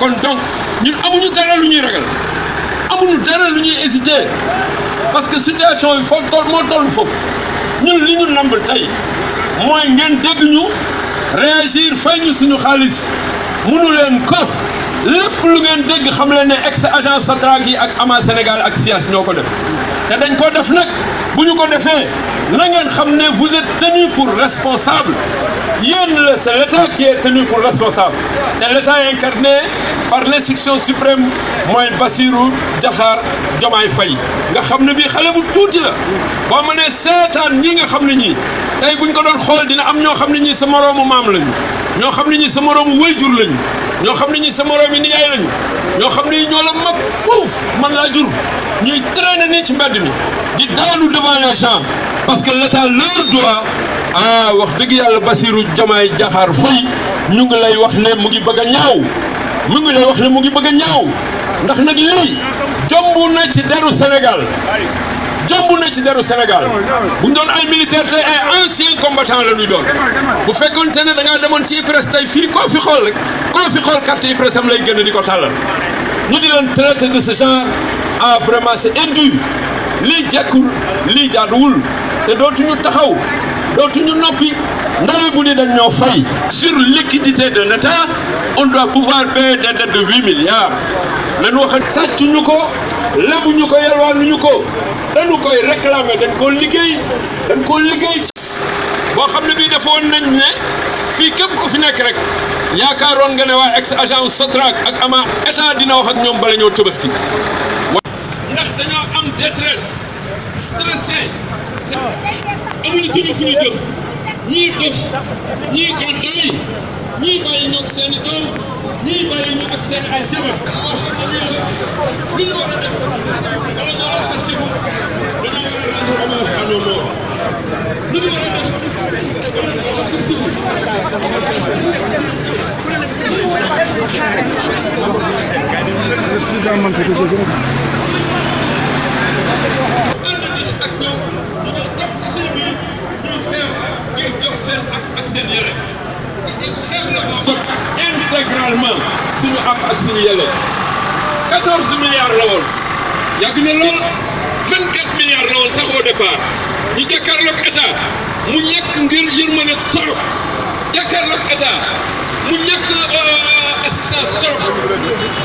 kon donc ñun amuñu dara lu ñuy ragal amuñu dara lu ñuy hésiter parce que situation yi moo toll foofu ñun li ñu namb tey mooy ngeen dégg ñu réagir fay ñu suñu xaalis mënu leen ko lépp lu ngeen dégg xam leen ne ex agence Sotrac yi ak Ama Sénégal ak SIAS ñoo ko def te dañ ko def nag bu ñu ko defee na ngeen xam ne vous êtes tenu pour responsable yéen la c'est l'État qui est tenu pour responsable te l'État est incarné par l'institution suprême mooy Bassirou Diakhar Diomaye Faye nga xam ne bii xale bu tuuti la boo ma nee seetaan ñi nga xam ne ñii tey buñ ko doon xool dina am ñoo xam ne ñii sa moroomu maam lañu ñoo xam ne ñii sa moroomu wayjur lañu ñoo xam ne ñii sa moroomi nijaay lañu ñoo xam ne ñoo la mag fuuf man laa jur ñuy traîner nii ci mbedd mi di daanu devant les gens parce que l'État leur doit wax dëgg yàlla Bassirou Diomaye Diakhar Faye ñu ngi lay wax ne mu ngi bëgg a ñaaw mu ngi lay wax ne mu ngi bëgg a ñaaw ndax nag lii jomb na ci deru Sénégal jomb na ci deru Sénégal bu ñu doon ay militaire tey ay anciens combattants la ñuy doon bu fekkoonte ne da ngaa demoon ci IPRES tey fii koo fi xool rek koo fi xool carte IPRES am lay gën di ko tàllal ñu di leen traiter de ce genre vraiment c'est indu lii jekkul lii jaaduwul te dootuñu taxaw dootuñu noppi ndawi bu ni dañ ñoo fay. Sur liquidité de l'État on doit pouvoir payer des dettes de 8 milliards lañu wax sàccuñu ko lebuñu ko yalwaanuñu ko dañu koy réclamer dañ koo liggéey boo xam ne bii defoon nañ ne fii képp ku fi nekk rek yaakaaroon nga ne waa ex agence Sotrac ak Ama état dina wax ak ñoom bala ñoo Tabaski ndax dañoo am détresse stressé amuñu tuñu fu ñu jëm ñii dof ñii gàddaay ñii bàyyi ñoog seen i doom ñii bàyyi ñu ak seen ay jabar lu ñu war a def wala ñoo la xar ci ko dañoo war a rendre hommage à nos morts lu ñu war a def wala ñoo la xar ci ko ak ñoom ñu ñëw topp ci seen biir ñuy xeex ngir jox seen ak seen yére xeex la moo jot intégralement suñu ak suñu yére 14 milliards la woon yàgg na lool 24 milliards la woon sax au départ ñu jàkkaarloog état mu ñàkk ngir yërmande torop jàkkaarloog état mu ñàkk assistance torop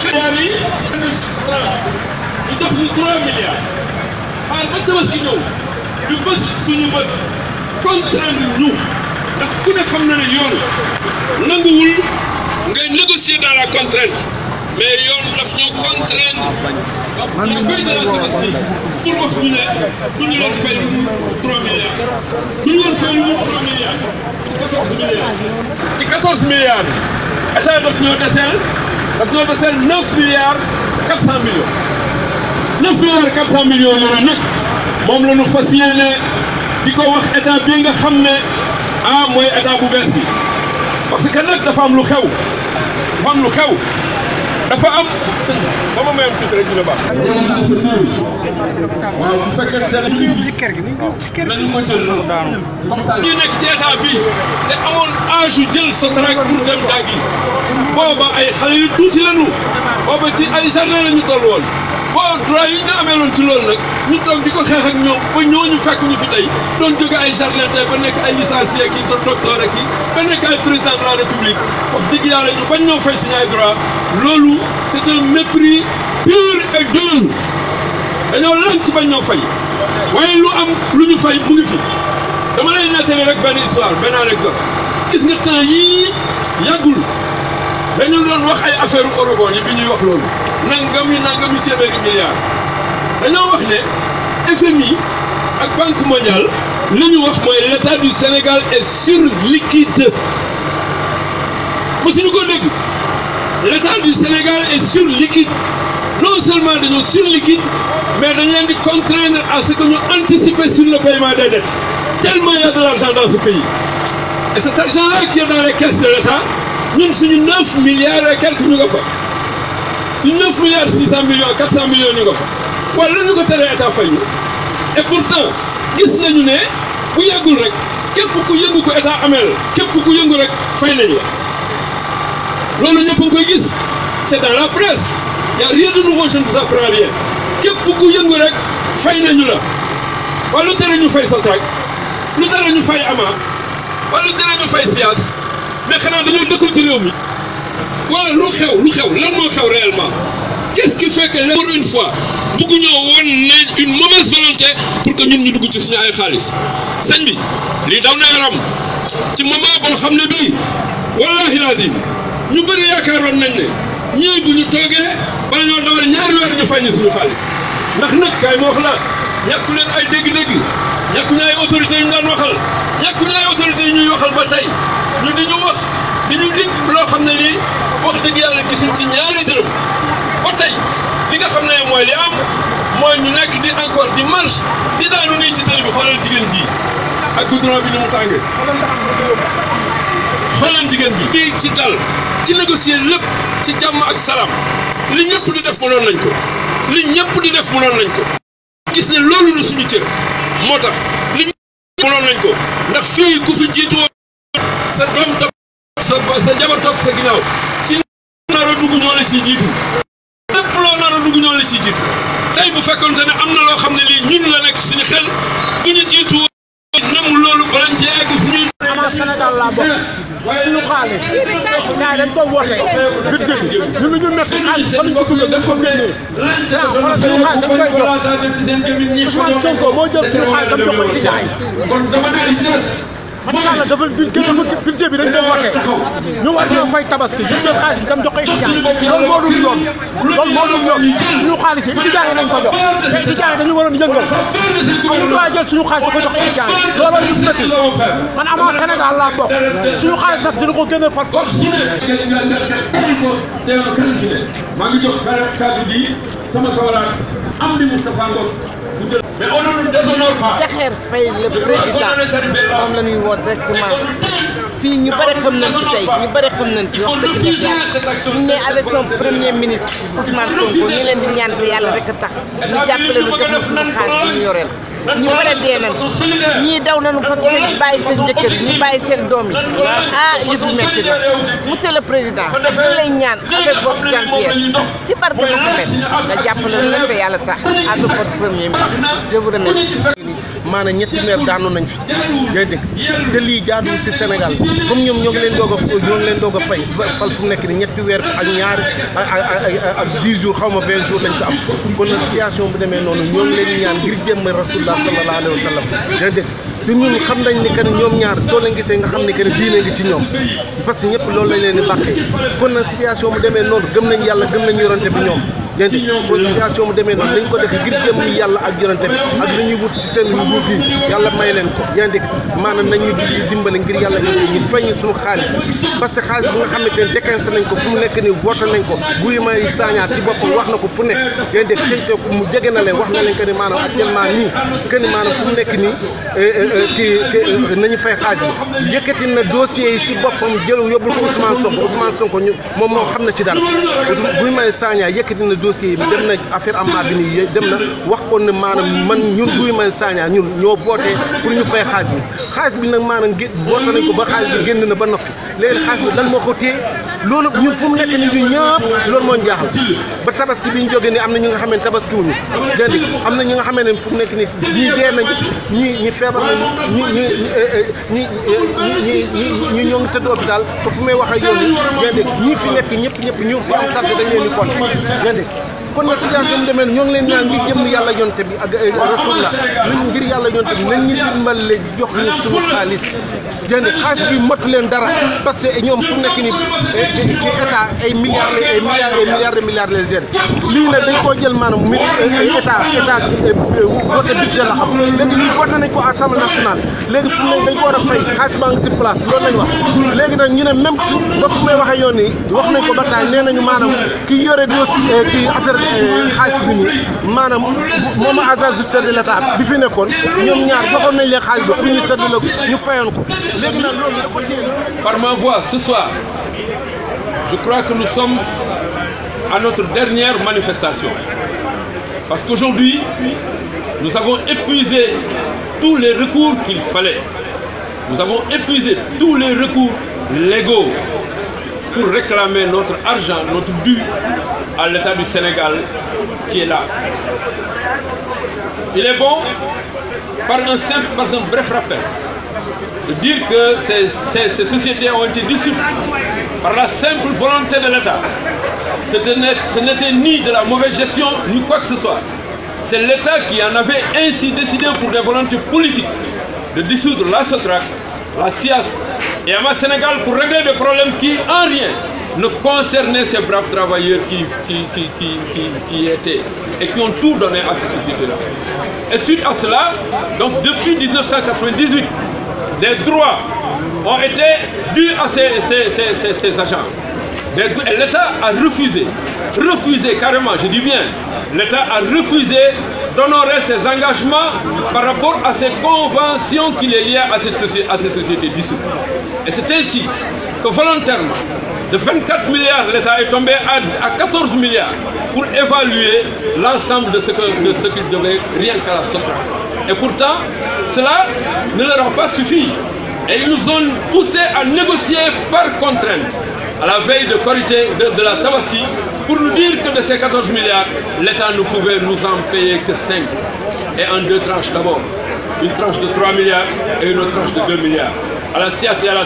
milliards yi ñu jox ñu 3 milliards xaar ba Tabaski ñëw ñu bës suñu bët contraindre ñu ndax ku ne xam na ne yoon nanguwul ngay négocier dans la contrainte mais yoon daf ñoo contraindre la veille de la Tabaski pour wax ñu ne du ñu leen fay lu mu 3 milliards du ñu leen fay lu mu 3 milliards 14 milliards ci 14 milliards état daf ñoo deseel 9 milliards 400 millions 9 milliards 400 millions yooyu nag moom la ñu fas yéene di ko wax état bii nga xam ne mooy état bu bees bi parce que nag dafa am lu xew dafa am sëñ ba ma mayam tuuti rek dina baax. waaw bu fekkente ne ñu ngi fi nañu ko jël comme ça ñu nekk ci état bi te amoon âge yu jël Sotrac pour dem jàngi booba ay xale yu tuuti lañu booba ci ay jardin la ñu toll woon boo droit yi ñu amee loon ci loolu nag ñu toog di ko xeex ak ñoom ba ñooñu fekk ñu fi tey doon jóge ay jardin tey ba nekk ay licencié ki docteur ki ba nekk ay président de la république wax dëgg yàlla ñu bañ ñoo fay suñu ay droit loolu c'est un mépris pur et dur dañoo lank bañ ñoo fay waaye lu am lu ñu fay mu ngi fi dama lay nettali rek benn histoire benn anecdote gis nga temps yii yàggul dañu doon wax ay affaire eurobond yi bi ñuy wax loolu nangami téeméeri milliards dañoo wax ne FMI ak Banque mondiale li ñu wax mooy l'État du Sénégal est surliquide mosuñu ko dégg l'État du Sénégal est surliquide non seulement dañoo surliquide mais dañu leen di contraindre à ce que ñu anticiper sur le paiement des dettes tellement il y a de l'argent dans ce pays et cet argent-là qui est dans les caisses de l'État ñun suñu 9 milliards et quelques ñu nga fa suñu 9 milliards 600 millions 400 millions ñu nga fa wala lan ñu ko teree état fay ñu et pourtant gis nañu ne bu yàggul rek képp ku yëngu ko état amel képp ku yëngu rek fay nañu la loolu ñëpp a ngi koy gis c'est dans la presse y a rien de nouveau, je ne vous apprends rien képp ku yëngu rek fay nañu la wala lu tere ñu fay Sotrac lu tere ñu fay Ama wala lu tere ñu fay Sias mais xanaa dañoo dëkkul ci réew mi wala lu xew lan moo xew réellement qu'est-ce qui fait que pour une fois bëgg ñoo woon ne une mauvaise volonté pour que ñun ñu dugg ci suñu ay xaalis sëñ bi lii daw na yaram ci moment boo xam ne bii wallahi lazim ñu bëri yaakaaroon nañ ne ñii bu ñu toogee bala ñoo dawal ñaari weer ñu fay ñu suñu xaalis ndax nag kay ma wax la ñàkku leen ay dégg-dégg ñàkku ñu ay autorités yu ñu daan waxal ñàkku ñu ay autorités yu ñuy waxal ba tey ñu di ñu wax di ñu dégg loo xam ne lii wax dëgg yàlla gisuñ ci ñaari dërëm ba tey li nga xam ne mooy li am mooy ñu nekk di encore di marche di daanu nii ci télé bi xoolal jigéen ji ak goudron bi ni mu tàngee xoolal jigéen bi fii ci dal ci négocier lépp ci jàmm ak salaam li ñëpp di def mënoon nañ ko li ñëpp di def mënoon nañ ko gis ne loolu lu suñu cër moo tax li ñëpp mënoon nañ ko ndax fii ku fi jiitu sa doom topp sa jabar topp sa ginnaaw ci nar a dugg ñoo la ciy jiitu lépp loo nar a dugg ñoo la ciy jiitu tey bu fekkonte ne am na loo xam ne lii ñun la nekk suñu xel bu ñu jiitu namu loolu balañ cee egg suñuy Ama Sénégal laa bokk suñu xaalis gars yi dañ ko woote budget bi ñun ñu métti xaalis fa ñu ko dugal dañ ko génnee xoolal suñu xaalis dañ koy jox Ousmane Sonko moo jël suñu xaalis dam jox ko Idaay Macky Sall dafa budget bi dañ ko woote ñu war ñoo fay tabaski ñu jël xaalis bi dam jox ko étudiant loolu moo dul yoon suñu xaalis yi étudiant yi nañ ko jox te étudiant yi dañu waroon yëngal ñu waa jël suñu xaalis da ko jox étudiant yi looloo ñu métti man Ama Sénégal laa bokk suñu xaalis nag dina ko gën a far force maa ngi jox kàddu gi sama camarade Amdi Moustapha Ngom mais on ne nous déshonore pas. Diakhar Faye le président moom la ñuy woo directement fii ñu bëri xam nañ ci tey ñu bëri xam nañ ci wax dëgg yàlla ñu ne avec son premier ministre Ousmane Sonko ñu leen di ñaan te yàlla rek a tax ñu jàppale lu def na suñu xaalis bi ñu yoreel ñu bëri dee nañ ñii daw nañu fa bàyyi seen jëkkër ñu bàyyi seen doom yi ah yëf yi metti na monsieur le président ñu lay ñaan avec votre gentillesse ci barke Mouhamed nga jàppale lu te yàlla tax avec votre premier ministre je vous remercie. maanaam ñetti meer daanu nañ fi ngay dégg te lii jaaduwul si Sénégal comme ñoom ñoo ngi leen doog a fay fal fu mu nekk ni ñetti weer ak ñaari ak 10 jours xaw ma 20 jours lañ ko am kon la situation bu demee noonu ñoo ngi leen di ñaan ngir jëmm rasulullah sallallahu alayhi wa sallam ngay dégg te ñun xam nañ ni que ñoom ñaar soo leen gisee nga xam ni que diine ngi ci ñoom parce que ñëpp loolu lañ leen di bàqee kon na situation bu demee noonu gëm nañ yàlla gëm nañ yorante bi ñoom dégg nga kon situation bu demee noonu dañ ko def ngir jëm ni yàlla ak yorante bi ak li ñuy wut ci seen nguur gi yàlla may leen ko yaa ngi dégg maanaam nañ ñu dimbale ngir yàlla ñu fay ñu suñu xaalis parce que xaalis bi nga xamante ne déquince nañ ko fu mu nekk ni voté nañ ko Guy Marius Sagna ci boppam wax na ko fu nekk yaa ngi dégg xëy mu jege na leen wax na leen que ni maanaam actuellement nii que ni maanaam fu mu nekk nii nañu fay xaalis bi yëkkati na dossier yi ci boppam jël yóbbul ko Ousmane Sonko ñu moom moo xam na ci dara Guy Marius Sagna yëkkati na dossier yi dem na affaire Ama bi nii dem na wax ko ne maanaam man ñun Guy Marius Sagna ñun ñoo voté pour ñu fay xaalis bi nag maanaam voté nañ ko ba xaalis bi génn na ba noppi léegi xaalis bi lan moo ko téye loolu ñun fu mu nekk ni ñu ñëpp loolu moo ñu jaaxal ba tabaski bi ñu jógee ni am na ñu nga xam ne tabaski wuñu dégg nga am na ñu nga xam ne fu mu nekk ni ñii dee nañu ñi feebar nañu ñi ñoo ngi tëdd hôpital ba fu may wax ak yow nii dégg nga ñii fi nekk ñëpp ñu fi am sant dañ leen di compter dégg kon nag situation mu demee ñoo ngi leen ñaan ngir jëm yàlla yonte bi ak rasulullah ngir yàlla yonte bi nañ ñu dimbale jox ñu suñu xaalis jënd xaalis bi motu leen dara parce que ñoom fu mu nekk ni ci état ay milliards de milliards les jeunes lii nag dañ koo jël maanaam état voté budget la xam léegi lii voté nañ ko assemblée nationale léegi fu mu ne dañ ko war a fay xaalis baa ngi si place loolu lañ wax léegi nag ñu ne même ba fu may waxee yoon nii wax nañ ko ba taay nee nañu maanaam ki yore dossier ki affaire xaalis bi nii maanaam moom agent judiciaire de l'État bi fi nekkoon ñoom ñaar joxoon nañ leen xaalis ba pour ñu seetlu la ñu fayoon ko léegi nag loolu da ko téye. Par ma voix ce soir je crois que nous sommes à notre dernière manifestation parce qu'aujourd'hui nous avons épuisé tous les recours qu'il fallait nous avons épuisé tous les recours légaux pour réclamer notre argent, notre dû à l'État du Sénégal qui est là. Il est bon, par un bref rappel, de dire que ces sociétés ont été dissoutes par la simple volonté de l'État. Ce n'était ni de la mauvaise gestion, ni quoi que ce soit. C'est l'État qui en avait ainsi décidé pour des volontés politiques de dissoudre la SOTRAC, la SIAS et AMA Sénégal pour régler des problèmes qui, en rien, ne concernaient ces braves travailleurs qui étaient et qui ont tout donné à ces sociétés-là. Et suite à cela, donc depuis 1998, des droits ont été dus à ces agents. Et l'État a refusé carrément, je dis bien, l'État a refusé d'honorer ses engagements par rapport à ces conventions qui les liaient à ces sociétés dissoutes. Et c'est ainsi que volontairement, de 24 milliards, l'État est tombé à 14 milliards pour évaluer l'ensemble de ce qu'il devait rien qu'à la SOTRAC. Et pourtant, cela ne leur a pas suffi. Et ils nous ont poussé à négocier par contrainte, à la veille de Korité, de la Tabaski, pour nous dire que de ces 14 milliards, l'État ne pouvait nous en payer que 5. Et en deux tranches d'abord. Une tranche de 3 milliards et une autre tranche de 2 milliards. À la SIAS et à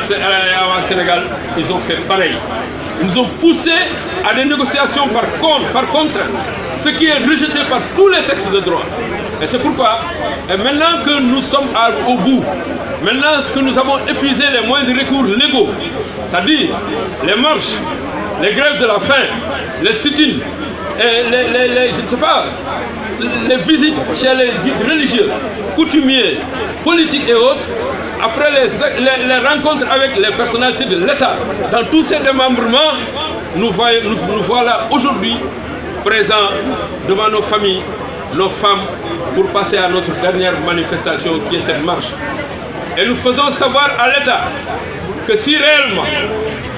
Sénégal, ils ont fait pareil. Ils nous ont poussé à des négociations par contrainte, ce qui est rejeté par tous les textes de droit. Et c'est pourquoi, et maintenant que nous sommes au bout, maintenant que nous avons épuisé les moyens de recours légaux, c'est-à-dire les marches, les grèves de la faim, les sit-ins, et je ne sais pas, les visites chez les guides religieux, coutumiers, politiques et autres, après les rencontres avec les personnalités de l'État, dans tous ces démembrements, nous voilà aujourd'hui présents devant nos familles, nos femmes, pour passer à notre dernière manifestation qui est cette marche. Et nous faisons savoir à l'État que si réellement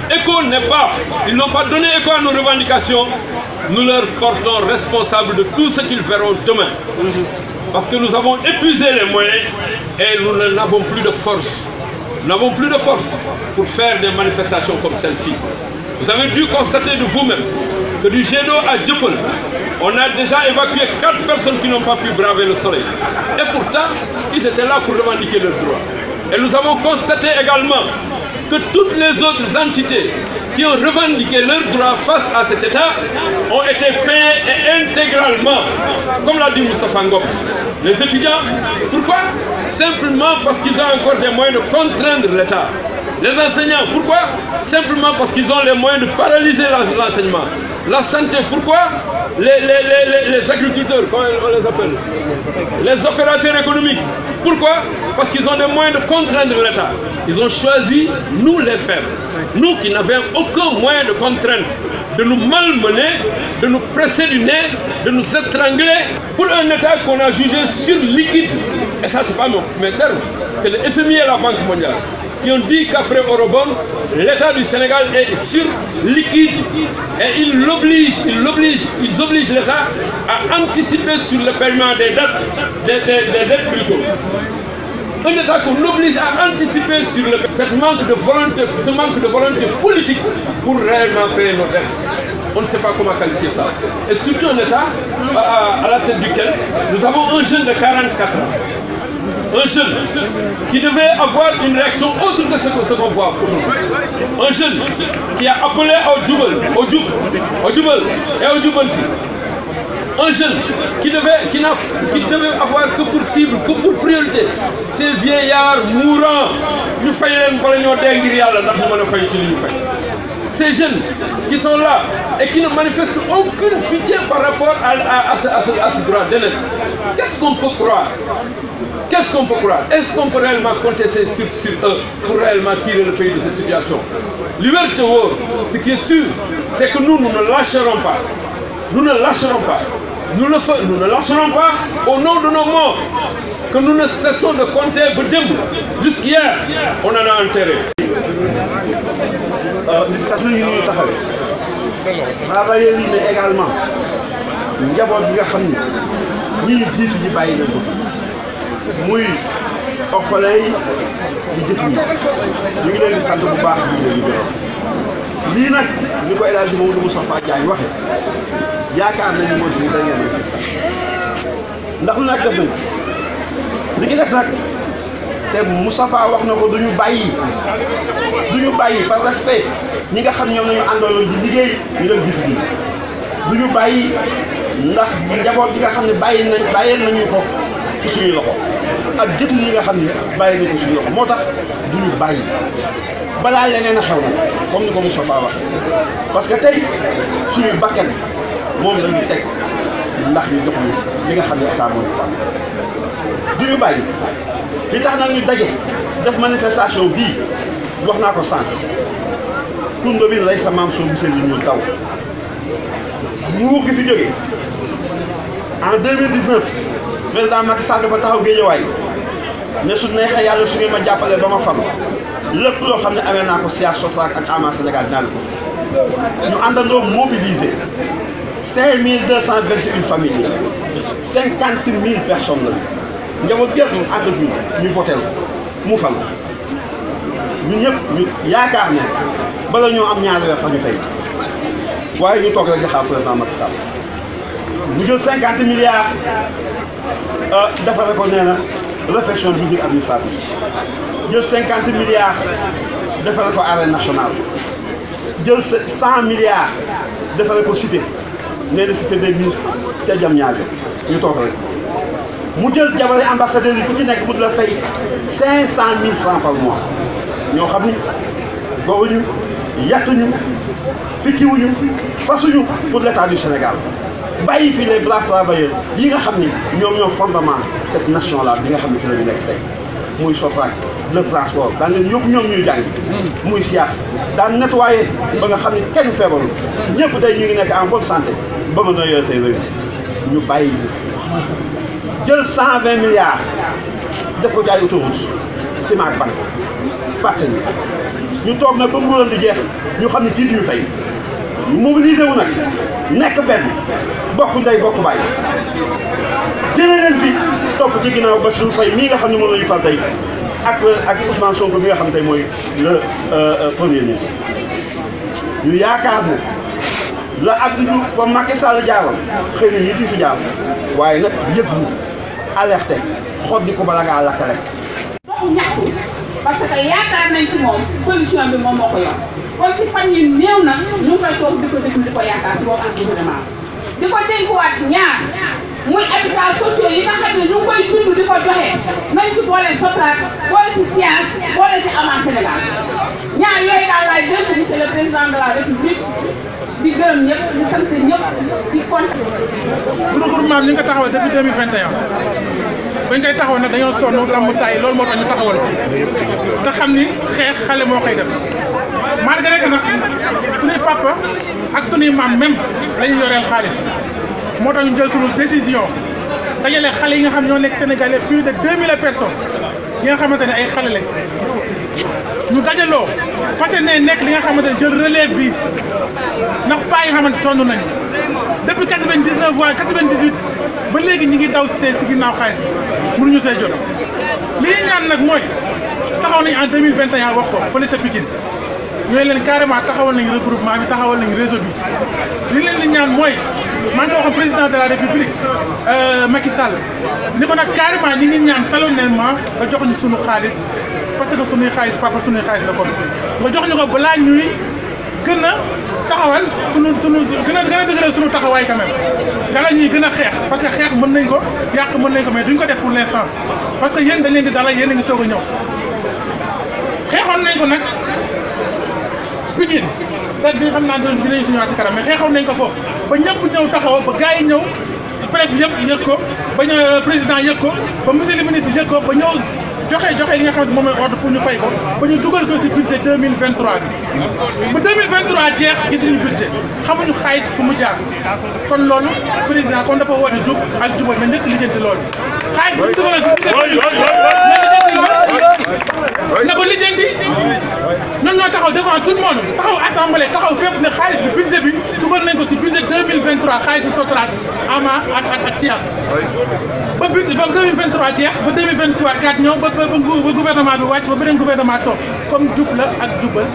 ECHO n'est pas, ils n'ont pas donné écho à nos revendications, nous leur portons responsables de tout ce qu'ils verront demain. Parce que nous avons épuisé les moyens et nous n'avons plus de force. Nous n'avons plus de force pour faire des manifestations comme celle-ci. Vous avez dû constater de vous-même que du jet d'eau à Dieuppeul, on a déjà évacué 4 personnes qui n'ont pas pu braver le soleil. Et pourtant, ils étaient là pour revendiquer leurs droits. Et nous avons constaté également que toutes les autres entités qui ont revendiqué leurs droits face à cet État ont été payées et intégralement, comme l'a dit Moustapha Ngom. Les étudiants, pourquoi? Simplement parce qu'ils ont encore des moyens de contraindre l'État. Les enseignants, pourquoi? Simplement parce qu'ils ont les moyens de paralyser l'enseignement. La santé, pourquoi? Les agriculteurs, comment on les appelle? Les opérateurs économiques. Pourquoi? Parce qu'ils ont des moyens de contraindre l'État. Ils ont choisi, nous les faibles, nous qui n'avions aucun moyen de contraindre, de nous malmener, de nous presser du nez, de nous étrangler pour un État qu'on a jugé sur liquide. Et ça, c'est pas mes termes, c'est le FMI et la Banque mondiale qui ont dit qu'après Eurobond, l'État du Sénégal est sur liquide. Et ils obligent l'État à anticiper sur le paiement des dettes plutôt. Un État qu'on oblige à anticiper sur ce manque de volonté politique pour réellement payer nos dettes. On ne sait pas comment qualifier ça. Et surtout un État à la tête duquel nous avons un jeune de 44 ans. Un jeune qui devait avoir une réaction autre que ce qu'on voit aujourd'hui. Un jeune qui a appelé au Djoubel et au Djoubanti. Un jeune qui devait avoir que pour cible, que pour priorité, ces vieillards mourants. Ces jeunes qui sont là et qui ne manifestent aucune pitié par rapport à ce droit d'aînesse. Qu'est-ce qu'on peut croire? Qu'est-ce qu'on peut croire? Est-ce qu'on peut réellement compter sur eux pour réellement tirer le pays de cette situation? Liberté, ce qui est sûr, c'est que nous ne lâcherons pas. Nous ne lâcherons pas. Nous ne lâcherons pas au nom de nos morts que nous ne cessons de compter jusqu'hier, on en a enterré. travailleurs yi ne également njaboot bi nga xam ni ñii jiitu ji bàyyi nañ ko fi muy orphelin yi di jëf ñi ñu ngi leen di sant bu baax di leen di gërëm lii nag ni ko El Hadji Mamadou Moustapha Diagne waxee yaakaar nañu mooy suñu dernière manifestation ndax lu nag def nañ li ki def nag te Moustapha wax na ko duñu bàyyi par respect ñi nga xam ñoom nañu àndaloon di liggéey ñu dem jiitu ji duñu bàyyi ndax njaboot gi nga xam ne bàyyeel nañu ko ci suñuy loxo ak jëtu ñi nga xam ne bàyyi nañ ko suñu loxo moo tax duñu bàyyi balaa leneen a xew na comme ni ko Moustapha waxee parce que tey suñuy bakkan moom la ñu teg ndax ñu jox ñu li nga xam ne état moo ñu ko duñu bàyyi li tax nag ñu daje def manifestation bii wax naa ko sànq kundo bi rey sa maam soo gisee lu ñuul taw nguur gi fi jógee en 2019 président Macky Sall dafa taxaw Guédiawaye ne su neexee yàlla su ngeen ma jàppale ba ma fam lépp loo xam ne amee naa ko SIAS Sotrac ak AMA Sénégal dinaa la ko fi ñu àndandoo mobiliser 5221 familles 50 000 personnes la njaboot yëpp ànd ak ñun ñu voté mu fal ñun ñëpp ñu yaakaar ne bala ñoo am ñaari weer sax ñu fay waaye ñu toog rek di xaar président Macky Sall ñu jël 50 milliards defare ko nee na réflexion publique administrative jël 50 milliards defare ko arène nationale jël 100 milliards defare ko cité nee na cité des ministres ca jam ñaajo ñu toog rek mu jël jabari ambassadeurs yi ku ci nekk mu la fay 500 000 francs par mois ñoo xam ni gowuñu yàttuñu fikkiwuñu fasuñu pour l'état du Sénégal bàyyi fii les braves travailleurs yi nga xam ni ñoom ñoo fondement cette nation là bi nga xam ne ci la ñu nekk tey muy Sotrac le transport daan leen yóbbu ñoom ñuy jàngi muy SIAS daan nettoyé ba nga xam ni kenn feebarul ñëpp tey ñu ngi nekk en bonne santé ba mën a yore tey réew ñu bàyyi ñu jël 120 milliards def ko jaay autoroute ciment ak ban fàtte ñu toog nag ba nguuram di jeex ñu xam ne kii duñu fay ñu mobilisé wu nag nekk benn bokk ndey bokk bàyyi jëlee leen fi topp ci ginnaaw ba suñu fay mii nga xam ne moom la ñu fal tey ak Ousmane Sonko bi nga xam ne tey mooy le premier ministre ñu yaakaar ne la Abdou Diouf fa Macky Sall jaaroon xëy na ñi di fi jaar waaye nag yëg ñu alerté xot di ko bala ngaa lakk rek. doxu ñaxtu parce que yaakaar nañ ci moom solution bi moom moo ko yor kon ci fan yu néew na ñu ngi koy toog di ko déglu di ko yaakaar si boobu ak gouvernement di ko dénkuwaat ñaar muy habitats sociaux yi nga xam ne ñu ngi koy dund di ko joxe nañ ci boole Sotrac boole si SIAS boole si AMA Sénégal ñaar yooyu daal laay dénk monsieur le président de la république di gërëm ñëpp di sant ñëpp di kontaan. regroupement bi ñu ngi ko taxawal depuis 2021 bañ koy taxawal nag dañoo sonn lamb tay loolu moo tax ñu taxawal ko te xam ni xeex xale moo koy def malgré que nag suñuy papa ak suñuy maam même la ñu yoreel xaalis moo tax ñu jël suñu décision dajale xale yi nga xam ñoo nekk Sénégalais plus de 2000 personnes yi nga xamante ne ay xale lañ ñu dajaloo fas yéene nekk li nga xamante ne jël relève bi ndax paa yi nga xamante sonn nañu depuis 99 voire 98 ba léegi ñi ngi daw si ginnaaw xaalis mënuñu see jot li ñu ñaan nag mooy taxaw nañu en 2021 wax ko fële sa Pikine ñooy leen carrément taxawal nañu regroupement bi taxawal nañu réseau bi li leen di ñaan mooy maa ngi ko waxoon président de la république Macky Sall ni ko nag carrément ñi ngi ñaan solennellement nga jox ñu sunu xaalis parce que sunuy xaalis papa sunuy xaalis la kon nga jox ñu ko balaa ñuy gën a taxawal sunu gën a dëgëral sunu taxawaay quand même dala ñuy gën a xeex parce que xeex mën nañ ko yàq mën nañ ko mais duñ ko def pour l'instant parce que yéen dañ leen di dalal yéen a ngi soog a ñëw xeexoon nañ ko nag Pikine peut-être bi xam naa dinañ si ñëwaat ci kanam mais xeexoon nañ ko foofu ba ñëpp ñëw taxaw ba gars yi ñëw presse yëpp yëg ko ba ñu président yëg ko ba monsieur le ministre yëg ko ba ñëw joxe yi nga xamante moom mooy ordre pour ñu fay ko ba ñu dugal ko si budget 2023 bi ba 2023 jeex gisuñu budget xamuñu xaalis fu mu jaar kon loolu président kon dafa woote jub ak jubal na njëkk lijjanti loolu xaalis bu ñu dugalal si na ko lijjanti ñoom ñoo taxaw devant tout le monde taxaw assemblée taxaw fépp ne xaalis bi budget bi dugal nañ ko si budget 2023 xaalis Sotrac AMA ak SIAS ba budget ba 2023 jeex ba 2023 4 ñëw ba gouvernement bi wàcc ba beneen gouvernement toog comme jub la ak jubal